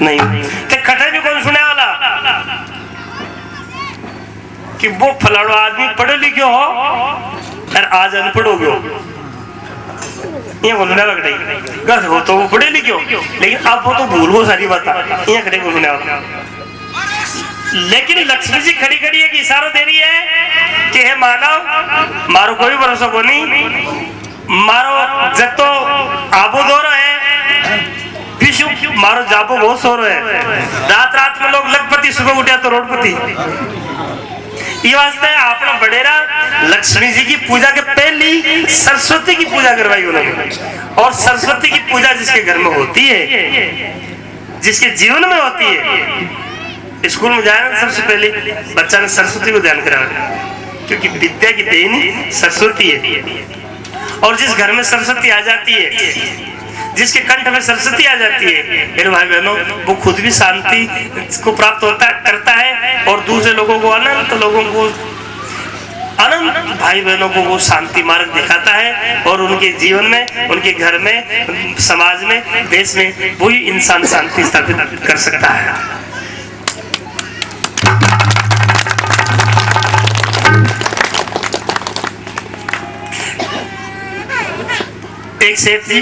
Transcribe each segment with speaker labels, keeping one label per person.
Speaker 1: नहीं ते कटे भी कौन सुने वाला कि वो फलाड़ो आदमी पढ़े लिखे हो और आज अनपढ़ हो गयो, ये बोलने लगते गस हो तो वो पढ़े लिखे हो, लेकिन अब वो तो भूल गो सारी बात ये खड़े बोलने वाला। लेकिन लक्ष्मी जी खड़ी खड़ी एक इशारा दे रही है कि हे मानव मारो कोई भरोसा को नहीं, मारो जब तो आबो दो रहे विश्व मारो जाबो बहुत सो रहे रात रात में लोग लखपति सुबह उठा तो रोडपति। ये वास्ते आपने बड़ेरा लक्ष्मी जी की पूजा के पहली सरस्वती की पूजा करवाई उन्होंने। और सरस्वती की पूजा जिसके घर में होती है, जिसके जीवन में होती है, स्कूल में जाए ना सबसे पहले बच्चा ने सरस्वती को ध्यान कराया, क्योंकि विद्या की देन सरस्वती है। और जिस घर में सरस्वती आ जाती है, जिसके कंठ में सरस्वती आ जाती है, मेरे भाई बहनों, वो खुद भी शांति को प्राप्त करता है और दूसरे लोगों को अनंत लोगों को अनंत भाई बहनों को वो शांति मार्ग दिखाता है। और उनके जीवन में, उनके घर में, समाज में, देश में वही इंसान शांति स्थापित कर सकता है। एक सेठ जी,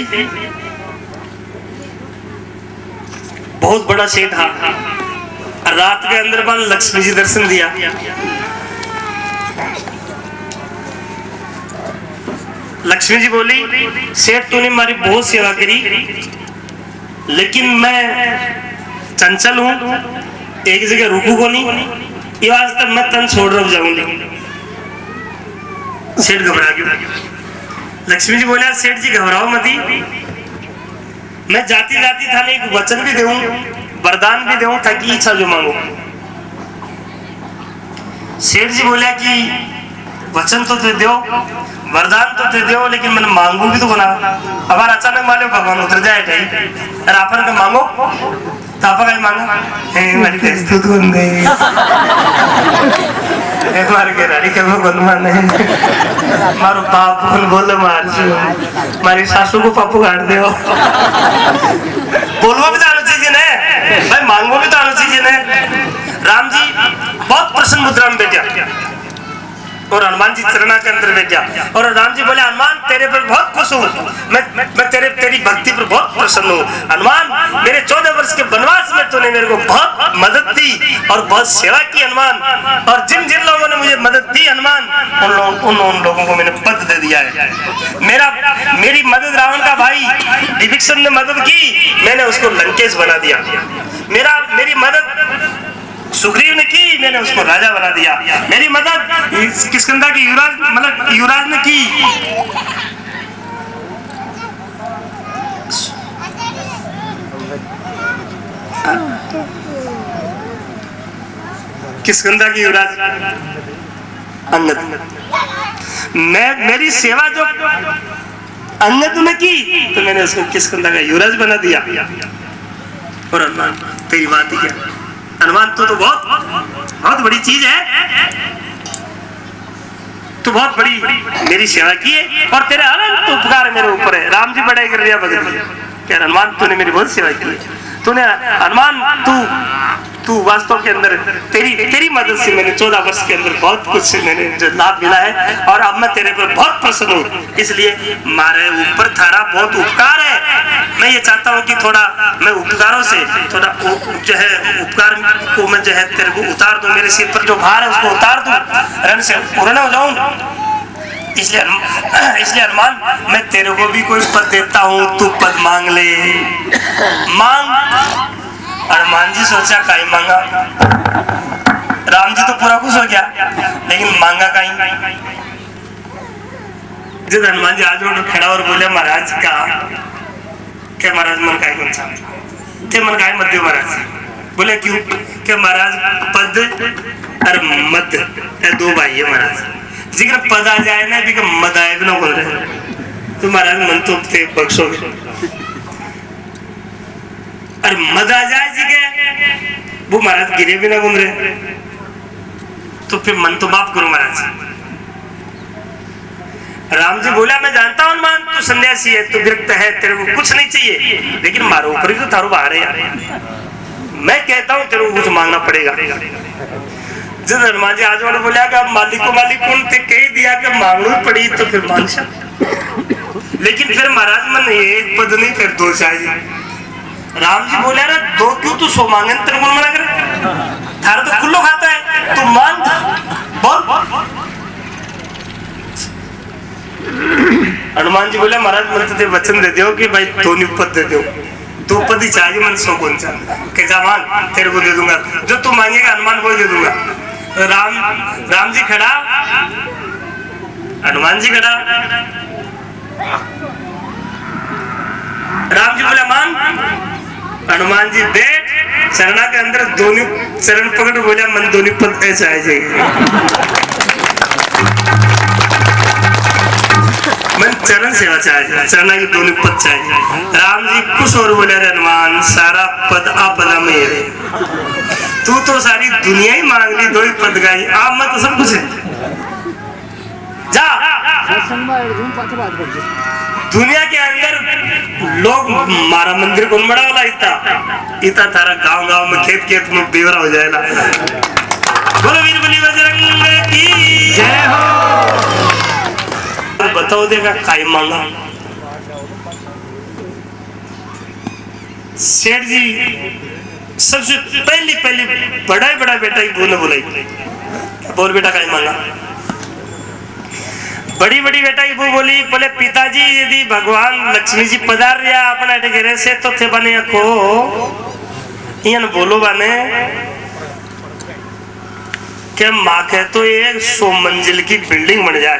Speaker 1: बहुत बड़ा सेठ था, रात के अंदर बाद लक्ष्मी जी दर्शन दिया। लक्ष्मी जी बोली सेठ तूने हमारी बहुत सेवा करी, लेकिन मैं चंचल हूं, एक जगह रुकू को नहीं, ये आज तक मैं तन छोड़ रहा जाऊंगी। सेठ घबरा गया। लक्ष्मी जी बोले सेठ जी घबराओ मती, मैं जाती जाती थाने एक वचन भी दूं, वरदान भी दूं, ताकि इच्छा जो मांगो। सेठ जी बोले कि वचन तो दे दो, वरदान तो दे दो, लेकिन मैंने मांगू भी तो बना। अब अचानक मान लो भगवान उतर जाए और आपन का मांगो तो आप कहीं मांगो हमारी प्रस्तुत बन गई मार के रानी के भगवान ने मारो बाप बोले मार मारी सासू को पापू काट दे बोलवा भी तो आना चाहिए ना भाई, मांगो भी तो आना चाहिए ना। राम जी बहुत प्रसन्न मुद्रा में बैठा और हनुमान जी चरणा के अंदर बैठा और राम जी बोले हनुमान तेरे पर बहुत खुश हूँ, मैं तेरी भक्ति पर बहुत प्रसन्न हूँ। हनुमान मेरे 14 वर्ष के वनवास में तूने मेरे को बहुत मदद दी और बहुत सेवा की हनुमान, और जिन जिन लोगों ने मुझे मदद दी हनुमान उन लोगों को मैंने पद दे दिया है। मेरी मदद रावण का भाई विभीषण ने मदद की, मैंने उसको लंकेश बना दिया। मेरी मदद सुग्रीव ने की, मैंने उसको राजा बना दिया। मेरी मदद किष्किंधा की युवराज ने की, किष्किंधा की युवराज अंगद, मेरी सेवा जो अंगद ने की तो मैंने उसको किष्किंधा का युवराज बना दिया। और हनुमान तेरी बात ही क्या, हनुमान तो बहुत बड़ी चीज है, तू बहुत बड़ी मेरी सेवा की है और तेरे अनंत उपकार मेरे ऊपर है। राम जी बड़ाई कर दिया भगत क्या हनुमान तूने मेरी बहुत सेवा की है, तूने हनुमान तू वास्तव के अंदर तेरी मदद से मैंने 14 वर्ष के अंदर बहुत कुछ मैंने जो लाभ मिला है और अब मैं तेरे पर बहुत प्रसन्न हूँ, इसलिए मारे ऊपर थारा बहुत उपकार है। मैं ये चाहता हूँ कि थोड़ा मैं उपकारों से थोड़ा जो है उपकार को मैं जो है तेरे को उतार दूं, मेरे सिर पर जो भार है उसको उतार दूं, रण से पूर्ण हो जाऊं। इसलिए हनुमान मैं तेरे को भी कोई पद देता हूँ, तू पद मांग ले, मांग। हनुमान जी सोचा काई मांगा, राम जी तो पूरा खुश हो गया, लेकिन मांगा काई। जब हनुमान जी आज खड़ा और बोले महाराज का क्या महाराज मन काय कौन सा थे मन काय मत दो महाराज। बोले क्यों? क्या महाराज पद और मद दो भाई है महाराज, जिगर पद आ जाए ना भी मद आए भी ना बोल रहे तो महाराज मन तो बख्शोगे, और मद आ जाए जी के वो महाराज गिरे भी ना घूम रहे तो फिर मन तो माफ करो महाराज। राम जी बोला मैं जानता हूं मान तू सन्यासी है, तू विरक्त है, तेरे को कुछ नहीं चाहिए, लेकिन मारो ऊपर भी तो थारो बाहर है यार। मैं कहता हूँ तेरे को कुछ मांगना पड़ेगा। जब हनुमान जी आज वाले बोला कि मालिक कौन ते कह दिया कि मांगनी पड़ी तो फिर मान सा। लेकिन फिर महाराज मन एक पद नहीं फिर दो चाहिए। राम जी बोले ना दो क्यों तू सो मांगे तेरे को मना करे, थारा तो खुल्लो खाता है तू मांग बोल। हनुमान जी बोले महाराज मन तो वचन दे दो कि भाई दोनों पद दे दो, तू पद ही चाहिए मन सो कौन सा के जा मांग तेरे को दे दूंगा, जो तू मांगेगा हनुमान को दे दूंगा। राम जी खड़ा, हनुमान जी खड़ा, राम जी बोला मांग, हनुमान जी बैठ चरणा के अंदर दोनों चरण पकड़ बोला मन दोनों पद ऐसा आ जाएगा, मन चरण सेवा चाहिए, चरणा की दोनों पद चाहिए। राम जी कुछ और बोले हनुमान सारा पद आपदा में है, तू तो सारी दुनिया ही मांग ली दो ही पद गाई, आप मत तो सब कुछ है जा। दुनिया के अंदर लोग मारा मंदिर कौन बड़ा वाला इतना थारा गांव में खेत में बेवरा हो जाएगा। बोलो वीर बली बजरंग की जय हो। बताओ देगा काय मांगा। सेठ जी सबसे पहली बड़ा बेटा ही बोलाई बोल बेटा काय मांगा। बड़ी बेटा की वो बोली बोले पिताजी यदि भगवान लक्ष्मी जी पधार रहा अपना घेरे से तो थे बने को इन बोलो बने क्या माँ के तो एक 100 मंजिल की बिल्डिंग बन जाए,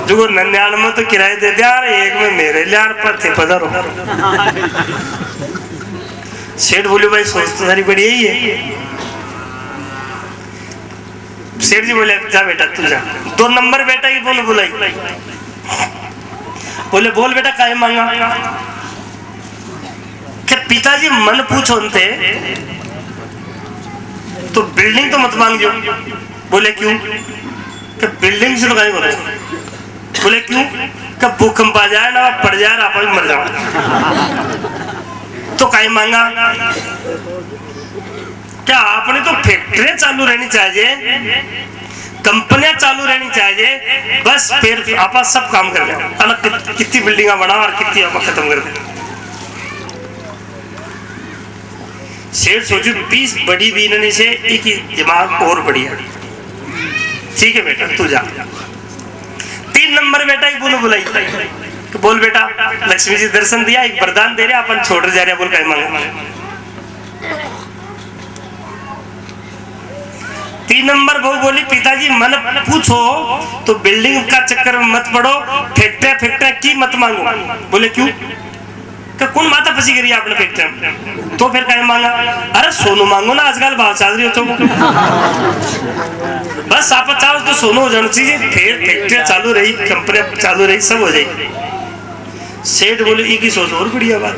Speaker 1: जो 99 में तो किराए दे दिया, एक में मेरे लिया पर थे पधारो। सेठ बोले भाई सोच तो सारी बड़ी यही है। सेठ जी बोले जा बेटा तू जा। 2 नंबर बेटा की बुलाई बोले बोल बेटा काय मांगा। क्या पिताजी मन पूछो थे तो बिल्डिंग तो मत मांग जो। बोले क्यों? क्या बिल्डिंग से तो काय बोले। बोले क्यों? क्या भूकंप आ जाए ना पड़ जाए ना आप मर जाओ तो काय मांगा। क्या आपने तो फैक्ट्रियां चालू रहनी चाहिए, कंपनियां चालू रहनी चाहिए, बस फिर आप सब काम कर लें। कितनी बिल्डिंगा बना और कितनी आप खत्म कर दें। शेर सोचो 20 बड़ी बीनने से एक ही दिमाग और बढ़िया। ठीक है बेटा तू जा। 3 नंबर बेटा ही बुलाई तो बोल बेटा लक्ष्मी जी दर्शन दिया, एक वरदान दे रहे अपन छोड़ जा रहे बोल काय मांगा। 3 नंबर बहू बोली पिताजी मन पूछो तो बिल्डिंग का चक्कर में मत पड़ो, फैक्ट्रिया की मत मांगो। बोले क्यों? क्या कौन माता फंसी करी आपने फैक्ट्रिया में तो फिर क्या मांगा। अरे सोनू मांगो ना, आजकल भाव चल रही हो तो बस आप चाहो तो सोनू हो जाना चाहिए, फिर फैक्ट्रिया चालू रही, कंपनियां चालू रही, सब हो जाएगी। सेठ बोले एक ही सोच और बढ़िया बात,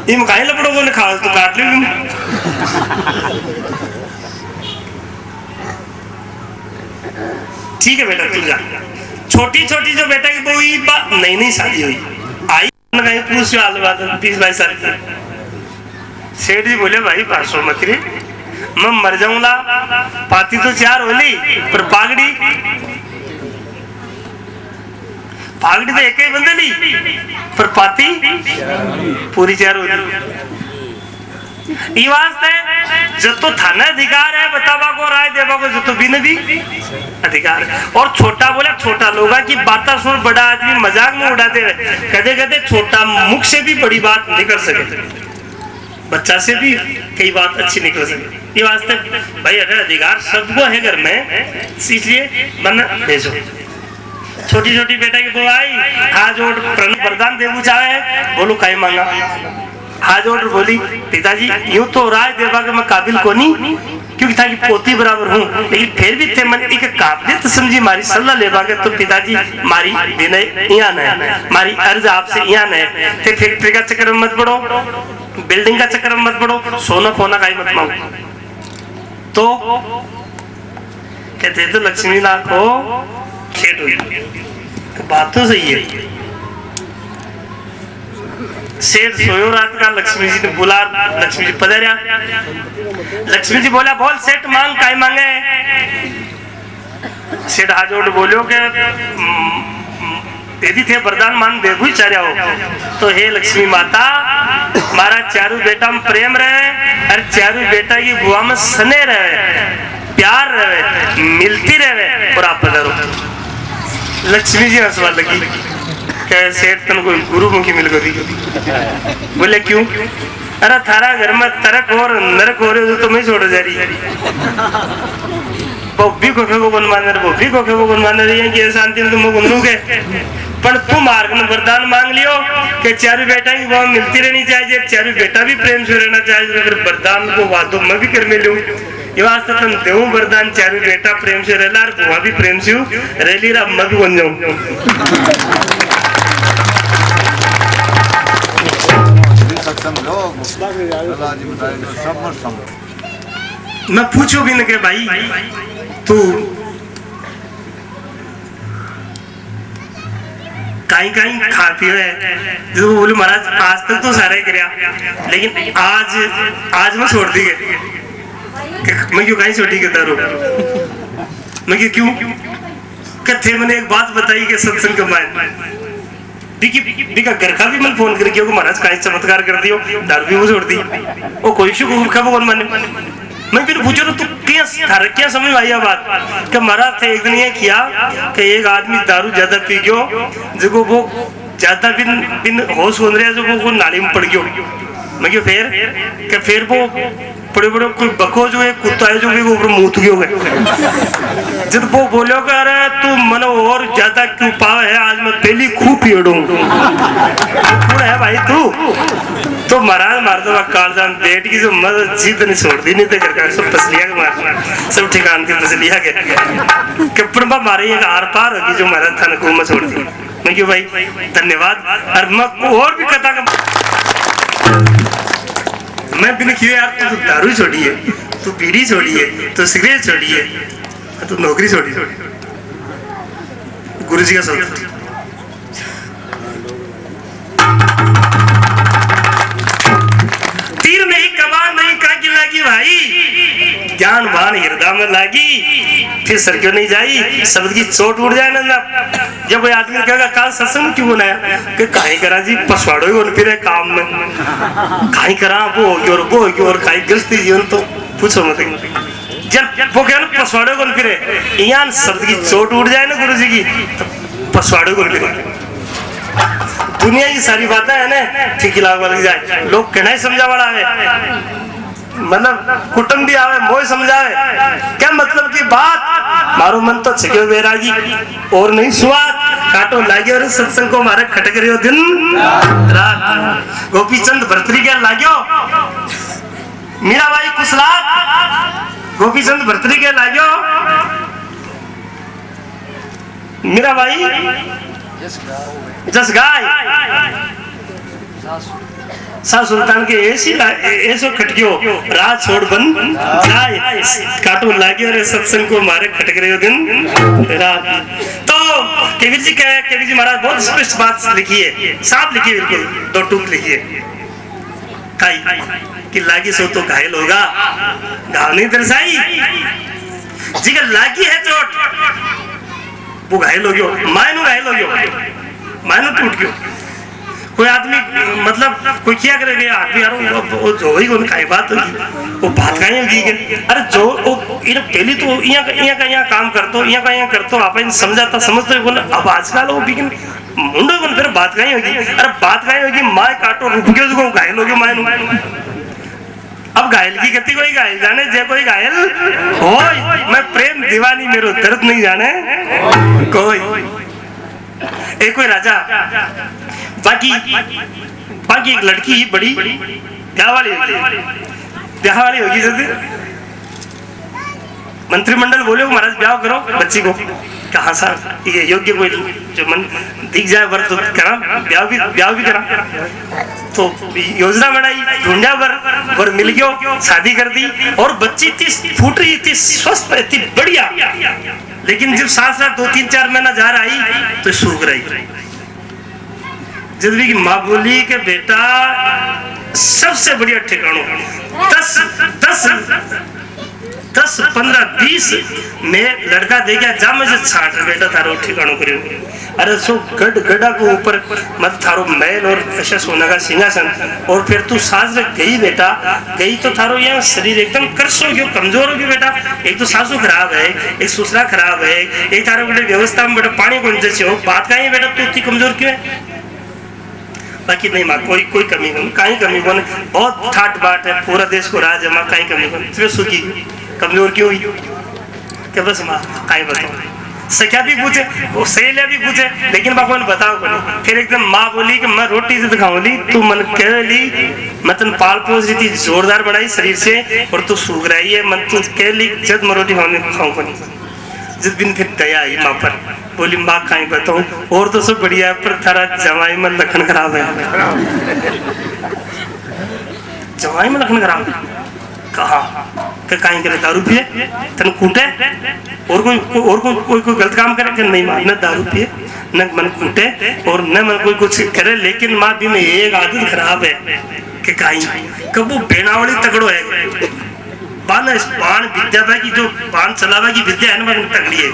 Speaker 1: इन काहे लपड़ो को खा तो काट ले। ठीक है बेटा तू जा। छोटी जो बेटा की वो नई शादी हुई आई कहीं पूछ 20-22 साल की। सेठ जी बोले भाई पासो मत रे, मैं मर जाऊंगा, पाती तो 4 होली पर पागड़ी तो एक ही बंदे ली पर पाती पूरी 4 होली। जो तो थाना अधिकार है बतावा को राय देवा को, जो तो भी अधिकार है। और छोटा बोला छोटा लोग की बात सुन, बड़ा आदमी मजाक में उड़ाते हुए कदे छोटा मुख से भी बड़ी बात निकल सके, बच्चा से भी कई बात अच्छी निकल सके। ये वास्ते भाई अगर अधिकार सबको है घर में, इसलिए मन भेजो। छोटी बेटा की बुआई हाथ जोड़ वरदान देवू चाहे, बोलो काय मांगा। हाथ जोड़ बोली पिताजी यूं तो राय देवा के मैं काबिल को नहीं, क्योंकि था कि पोती बराबर हूँ, लेकिन फिर भी थे मन एक काबिलियत समझी मारी सलाह लेवा के तो पिताजी मारी विनय यहाँ न है, मारी अर्ज आपसे यहाँ न है। फैक्ट्री का चक्कर में मत पड़ो, बिल्डिंग का चक्कर में मत पड़ो, सोना फोना का ही मत मांगो। तो कहते तो लक्ष्मी नाथ को खेत हुई, बात तो सही है। सेठ सोयो रात का, लक्ष्मी जी ने बोला, लक्ष्मी जी पधारिया। लक्ष्मी जी बोला, बोल सेठ मांग, काय मांगे? सेठ हाथ जोड़ बोलो के यदि थे वरदान मान देवू ही चार्या हो तो हे लक्ष्मी माता, मारा चारू बेटा में प्रेम रहे और चारू बेटा की बुआ में स्नेह रहे, प्यार रहे, मिलती रहे और आप पधारो। लक्ष्मी जी हंसवा लगी, कहे सेठ तन कोई गुरुमुखी मिल गई। बोले क्यों? अरे थारा घर में तरक और नरक हो रहे हो तो मैं छोड़ जा रही। बॉबी को फेंको कौन माने रे, बॉबी को फेंको कौन माने रे, ये की शांति में तुम गुनरू के। पर तू मार्ग में वरदान मांग लियो कि चारू बेटा की वो मिलती रहनी चाहिए, चारू बेटा भी प्रेम से रहना चाहिए। अगर वरदान को वादो मैं भी कर मिलूं, ये वास्ते तुम देऊ वरदान, चारू बेटा प्रेम से रहला और बुआ भी प्रेम से रहली रा, मैं भी बन जाऊं। मैं पूछो भी न के भाई तू कहीं कहीं खाती है, जो बोले महाराज आज तक तो सारा ही करया, लेकिन आज मैं छोड़ दी गई। मैं क्यों कहीं छोटी के दारू? मैं क्यों कथे मैंने एक बात बताई कि सत्संग के मायने दिखा घर का भी मैं फोन करके महाराज कहीं चमत्कार कर दियो, दारू भी वो छोड़ दी। वो कोई शुभ खबर कौन माने? मैं फिर पूछो तो क्या समझ आई बात कि महाराज थे एक दिन ये किया कि एक आदमी दारू ज्यादा पी गयो, जो वो ज्यादा बिन होश हो रहा, जो वो नाली में पड़ गयो। मैं क्यों फिर वो बड़े बड़े कोई बको जो है कुत्ता है जो ऊपर मुँह गयो गए। जब वो बोलो अरे तू मन और ज्यादा क्यों पाव है, आज मैं पहली खूब पीड़ू है भाई तू तो महाराज मार दो काल जान बेट की जो मदद जिद नहीं छोड़ दी, नहीं तो करके सब तसलिया के मार सब ठिकान की तसलिया के कपड़ा मारे एक आर पार होगी जो महाराज थाने को मैं छोड़ दी। मैं क्यों भाई धन्यवाद। और मैं और भी कथा का मैं बिना क्यों यार, तू दारू छोड़ी है, तू बीड़ी छोड़ी है, तू सिगरेट छोड़ी है, तू नौकरी छोड़ी। गुरु जी का शब्द तीर नहीं कमान नहीं काकी लागी भाई, ज्ञान बाण हृदय में लागी, फिर सर क्यों नहीं जाई, शब्द की चोट उड़ जाए ना। जब कोई आदमी कहेगा काल सत्संग क्यों बनाया, कि काहे करा जी पछवाड़ो ही फिर काम में काहे करा वो होगी और काहे गृहस्थी जीवन तो पूछो मत। जब वो कह पछवाड़ो को फिरे यहाँ शब्द की चोट उड़ जाए ना गुरु जी की, तो पछवाड़ो को फिरे दुनिया की सारी बातें है ना ठीक लग जाए। लोग कहना ही समझा बड़ा है, मतलब कुटुंब भी आवे मोह समझावे, क्या मतलब की बात मारो मन तो छके बैरागी और नहीं सुआत काटो लागे और सत्संग को मारे खटक रहे हो दिन रात। गोपीचंद भर्तरी क्या लाग्यो, मीराबाई कुशलात गोपीचंद भर्तरी क्या लाग्यो, मीराबाई जस गाय सा सुल्तान के ऐसो खटकियो रात छोड़ बन जाए, काटो लागे और सत्संग को मारे खटक रहे हो दिन रात। तो केवीर जी महाराज बहुत स्पष्ट बात लिखी है, साफ लिखी है, बिल्कुल दो टूक लिखी है कि लागी सो तो घायल होगा, घाव नहीं दर्शाई जी का लागी है चोट वो घायल हो गयो, मायनू घायल हो गयो, मायनू टूट गयो। कोई आदमी मतलब कोई क्या करेगा आदमी यार वो जो ही कौन खाई बात होगी वो बात का ही होगी। अरे जो ये पहले तो यहाँ काम करतो यहाँ का यहाँ करतो आप समझाता समझते हो। अब आजकल वो बिगिन मुंडो कौन फिर बात का ही होगी। अरे बात का ही होगी माय काटो रुक गयो जो घायल हो गयो मायनू। अब घायल की गति कोई घायल जाने जे कोई घायल हो, मैं प्रेम दीवानी मेरो दर्द नहीं जाने कोई। एक कोई राजा बाकी एक लड़की बड़ी ब्याह वाली होगी जल्दी मंत्रिमंडल बोले महाराज ब्याह करो बच्ची को, कहा साहब ये योग्य कोई जो मन दिख जाए वर तो करा ब्याह भी करा। तो योजना बनाई ढूंढा वर मिल गयो, शादी कर दी और बच्ची इतनी फूट रही थी, स्वस्थ इतनी बढ़िया। लेकिन जब साथ 2-3-4 महीना जा रही तो सूख रही। जब भी की माँ बोली के बेटा सबसे बढ़िया ठिकानों 10, 15, 20 में लड़का दे गया जा मुझे छाट बेटा थारो ठिकानों करियो। अरे सो गड़ा को ऊपर मत थारो महल और ऐसा सोना का सिंहासन और फिर तू सास रे गई बेटा गई तो थारो यहाँ शरीर एकदम करसो गयो कमजोर हो गयो बेटा। एक तो सासू खराब है, एक ससुरा खराब है, एक थारो बेटे व्यवस्था में बेटा पानी को जैसे हो बात का ही बेटा तू इतनी कमजोर क्यों है। बाकी नहीं माँ कोई कमी नहीं, कहीं कमी कौन, बहुत ठाट बाट है, पूरा देश को राज है माँ, कहीं कमी कौन, फिर सुखी कमजोर क्यों हुई क्या बस माँ कहीं बताओ। सख्या भी पूछे वो सहेलिया भी पूछे लेकिन बापू ने बताओ को। फिर एकदम माँ बोली कि मैं रोटी से दिखाऊंगी तू मन कह ली मैं तन पाल पोस रही थी जोरदार बनाई शरीर से और तू सूख रही है मन तू कह ली जब मैं रोटी खाऊं को नहीं। जिस दिन फिर दया आई माँ पर बोली माँ कहीं बताऊं और तो सब बढ़िया पर थारा जवाई में लखन खराब है। जवाई में लखन खराब कहा फिर कहीं करे दारू पिए तन कूटे और कोई गलत काम करे कि नहीं माँ न दारू पिए न मन कूटे और न मन कोई कुछ करे लेकिन माँ दिन एक आदत खराब है कि कहीं कब वो बेनावली तगड़ो है बाण विद्या की जो बाण चलावा की विद्या है ना तगड़ी है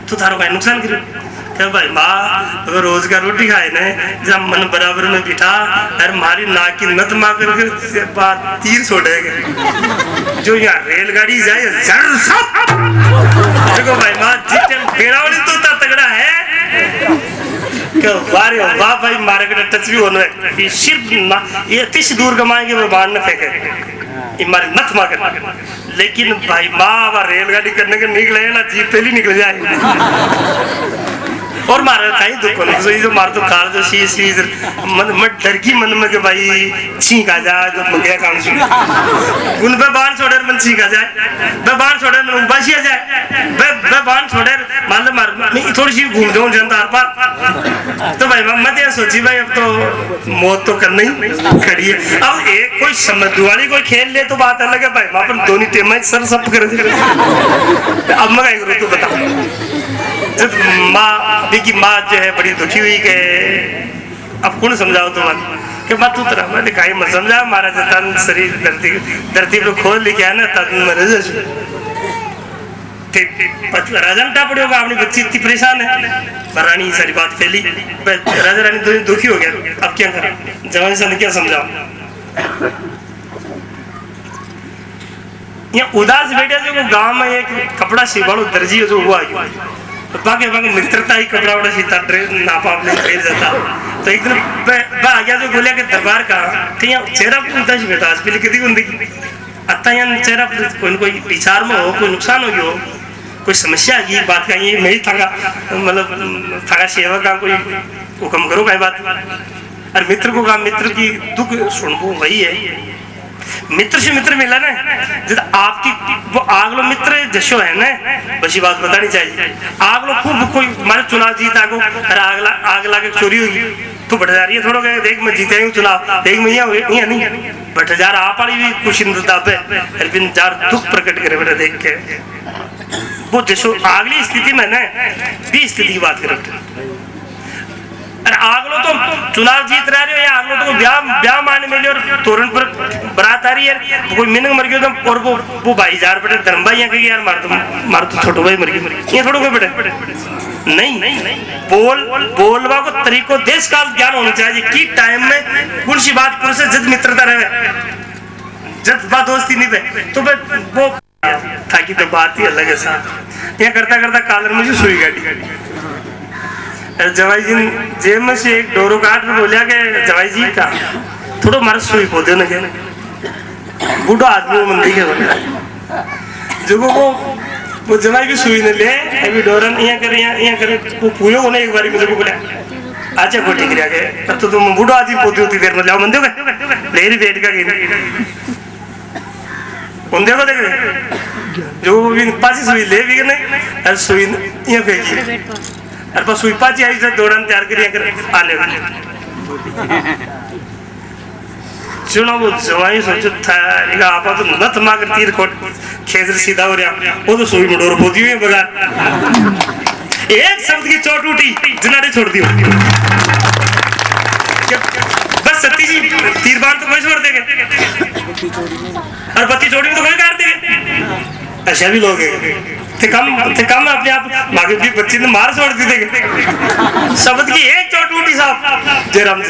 Speaker 1: तो थारो का नुकसान करो क्या भाई माँ अगर रोज का रोटी खाए ना जब मन बराबर में बिठा अरे मारी नाक की नत मार करके बात तीर छोड़ेगा जो यहाँ रेलगाड़ी जाए देखो भाई माँ जितने बेड़ावली तो उतना तगड़ा है क्या वारे वाह भाई मारे का टच भी होना है सिर्फ ये 30 दूर कमाएंगे वो बाण न फेंके मारी नथ मार लेकिन भाई माँ रेलगाड़ी करने के निकले ना जीप पहली निकल जाए और मारा कहीं दुख नहीं जो मार तो कार जो शीश मन डर की मन में के भाई छींक आ जाए तो मंगया काम से उन पे बाण छोड़े मन छींक आ जाए बे बाण छोड़े मन बाशी आ जाए बे बाण छोड़े मान लो मार मैं थोड़ी सी घूम जाऊं जनता आर पार तो भाई मैं तो सोची भाई अब तो मौत तो करनी खड़ी है। अब एक कोई समझवाली कोई खेल ले तो बात अलग है भाई वहां पर दोनों टीम सर सब कर अब मैं क्या करूँ तू बता। जब माँ देखी माँ जो है बड़ी दुखी हुई के अब कौन समझाओ तो मन कि माँ तू तरह मैं दिखाई मत समझा मारा जतन शरीर धरती पर खोल लेके आया ना तन मर राजा टापड़े होगा अपनी बच्ची इतनी परेशान है रानी सारी बात फैली राजा रानी दुखी हो गया अब क्या करें जवान से क्या समझाओ। यहाँ उदास बैठे जो गांव में एक कपड़ा सिवाड़ो दर्जी जो हुआ बाकी मित्रता ही कपड़ा वड़ा सीता ड्रेस नापा अपने खरीद जाता तो एक दिन आ गया जो बोलिया के दरबार का तो यहाँ चेहरा पूछता ही बेटा आज पहले कितनी जिंदगी अत्ता यहाँ चेहरा कोई विचार में हो कोई नुकसान हो गया हो कोई समस्या की बात का ये नहीं था मतलब था सेवा का कोई हुक्म करो कहीं बात और मित्र को कहा मित्र की दुख सुनबो वही है मित्र से मित्र मिला ना जब आपकी वो आगलो मित्र जशो है ना बसी बात बतानी चाहिए आगलो खूब कोई हमारे चुनाव जीत आगो अरे आग लागे चोरी होगी तो बढ़ जा रही है थोड़ा देख मैं जीते हूँ चुनाव देख मैं यहाँ नहीं बट हजार आप भी कुछ इंद्रता पे अरविंद जार दुख प्रकट करे बेटा देख के वो जशो अगली स्थिति में ना भी स्थिति की बात करें अरे आगलो तो चुनाव जीत रहे हो या आगलो तो ब्याह माने मिले और तोरण पर बारात आ रही है कोई मिनंग मर गया तो और वो भाई जार बेटे धर्म भाई यहाँ कही यार मार तो छोटो भाई मर गई ये थोड़ा कोई बेटे नहीं बोलवा को तरीको देश काल ज्ञान होना चाहिए कि टाइम में कौन सी बात कौन से जद मित्रता रहे जद बात दोस्ती नहीं पे तो वो था कि तो बात ही अलग है साहब यहाँ करता करता कालर मुझे सुई गाड़ी जवाई जी जेब में से एक डोरो काट में बोलिया के जवाई जी का थोड़ा मार सुई पौधे न के बूढ़ा आदमी मंदी के बोले जो वो जवाई भी सुई ने ले अभी डोरन यहाँ करे वो पूयो को एक बारी मुझे बोला अच्छा को ठीक रहा के अब तो तुम बूढ़ा आदमी पौधे होती देर में लाओ मंदे के लेरी बैठ का गिर उन देखो देखे जो भी पासी सुई ले भी नहीं और सुई यहाँ फेंकी और बस सुई पाची आई से दौड़न तैयार करिए आने चुनाव वो जवाई सोचो था निका आपा तो नत मागर तीर कोट खेजर सीधा हो रहा वो तो सुई में डोर पोती हुई है बगार एक शब्द की चोट उठी जिनारे छोड़ दियो बस सती जी तीर बार तो कोई छोड़ देंगे और बत्ती चोरी में तो कोई काट देंगे। ऐसे भी लोग हैं ते कम अपने आप बाकी भी बच्ची ने मार छोड़ दी देंगे शब्द की एक चोट उठी साहब जयराम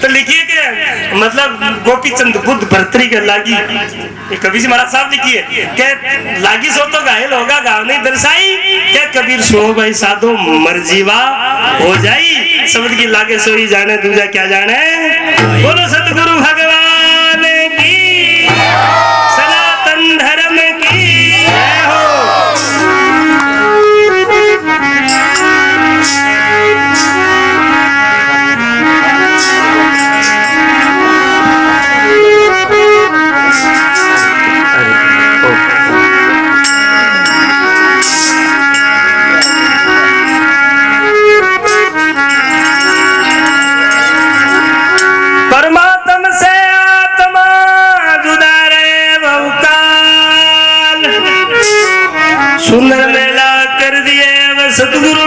Speaker 1: तो लिखिए कि मतलब गोपी चंद बुद्ध भर्तरी के लागी कबीर जी महाराज साहब लिखिए कि लागी सो तो घायल होगा गाँव नहीं दर्शाई क्या कबीर सो भाई साधो मर्जीवा हो जाई शब्द की लागे सोई जाने दूजा क्या जाने बोलो सतगुरु भगवान की सनातन धर्म की जय हो। परमात्म से आत्मा जुदा रे बहुकाल सुंदर मेला कर दिए सतगुरु